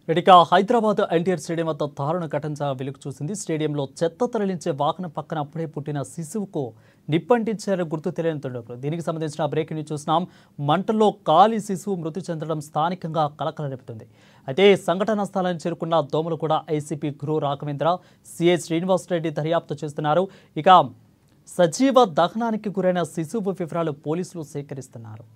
ఇక హైదరాబాద్ ఎన్టీఆర్ స్టేడియం వద్ద దారుణ ఘటన వెలుగు చూసింది. స్టేడియంలో చెత్త తరలించే వాహనం పక్కన అప్పుడే పుట్టిన శిశువుకు నిప్పంటించారు గుర్తు తెలియని దుండగులు. దీనికి సంబంధించిన బ్రేకింగ్ న్యూస్ చూస్తున్నాం. మంటల్లో కాలి శిశువు మృతి చెందడం స్థానికంగా కలకలం రేపుతుంది. అయితే సంఘటనా స్థలానికి చేరుకున్న దోమలు కూడా ఏసీపీ గురు రాఘవేంద్ర, సిఐ శ్రీనివాసరెడ్డి దర్యాప్తు చేస్తున్నారు. ఇక సజీవ దహనానికి గురైన శిశువు వివరాలు పోలీసులు సేకరిస్తున్నారు.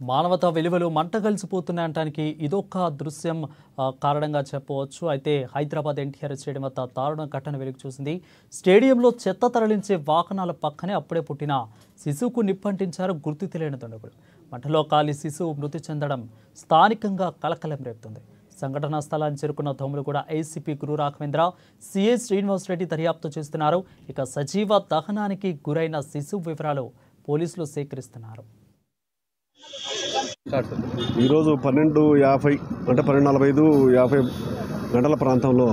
మానవతా విలువలు మంటగలిసిపోతున్నాయనడానికి ఇదొక దృశ్యం కారణంగా చెప్పవచ్చు. అయితే హైదరాబాద్ ఎన్టీఆర్ స్టేడియం వద్ద దారుణ ఘటన వెలుగు చూసింది. స్టేడియంలో చెత్త తరలించే వాహనాల పక్కనే అప్పుడే పుట్టిన శిశువుకు నిప్పంటించారు గుర్తు తెలియని దుండగులు. మంటలో కాలి శిశువు మృతి చెందడం స్థానికంగా కలకలం రేపుతుంది. సంఘటనా స్థలాన్ని చేరుకున్న దోమలు కూడా ఏసీపీ గురు రాఘవేంద్ర, సిఐ శ్రీనివాసరెడ్డి దర్యాప్తు చేస్తున్నారు. ఇక సజీవ దహనానికి గురైన శిశువు వివరాలు పోలీసులు సేకరిస్తున్నారు. ఈరోజు 12:50 అంటే 12:45 గంటల ప్రాంతంలో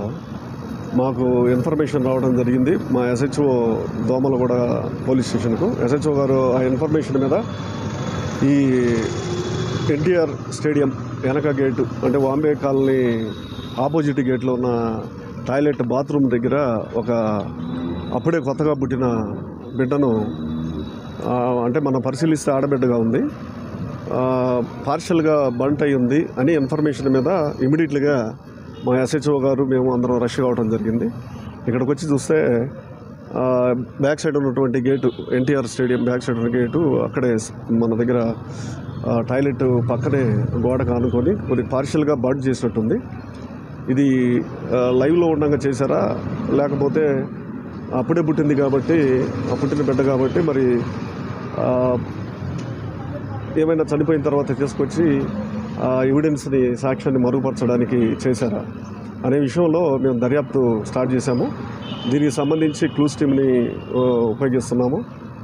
మాకు ఇన్ఫర్మేషన్ రావడం జరిగింది. మా ఎస్హెచ్ఓ దోమలగూడ పోలీస్ స్టేషన్కు ఎస్హెచ్ఓ గారు ఆ ఇన్ఫర్మేషన్ మీద ఈ ఎన్టీఆర్ స్టేడియం వెనక గేటు అంటే వాంబే కాలనీ ఆపోజిట్ గేట్లో ఉన్న టాయిలెట్ బాత్రూమ్ దగ్గర ఒక అప్పుడే కొత్తగా పుట్టిన బిడ్డను అంటే మనం పరిశీలిస్తే ఆడబిడ్డగా ఉంది, పార్షల్గా బంట్ అయి ఉంది అని ఇన్ఫర్మేషన్ మీద ఇమీడియట్లీగా మా ఎస్హెచ్ఓ గారు మేము అందరం రష్ కావడం జరిగింది. ఇక్కడికి వచ్చి చూస్తే బ్యాక్ సైడ్ ఉన్నటువంటి gate NTR stadium back side ఉన్న గేటు అక్కడే మన దగ్గర టాయిలెట్ పక్కనే గోడ కానుకొని కొద్దిగా పార్షల్గా బంట్ చేసినట్టుంది. ఇది లైవ్లో ఉండగా చేశారా లేకపోతే అప్పుడే పుట్టింది కాబట్టి పుట్టిన బిడ్డ కాబట్టి మరి ఏమైనా చనిపోయిన తర్వాత తీసుకొచ్చి ఎవిడెన్స్ని సాక్ష్యాన్ని మరుగుపరచడానికి చేశారా అనే విషయంలో మేము దర్యాప్తు స్టార్ట్ చేశాము. దీనికి సంబంధించి క్లూస్ టీమ్ని ఉపయోగిస్తున్నాము.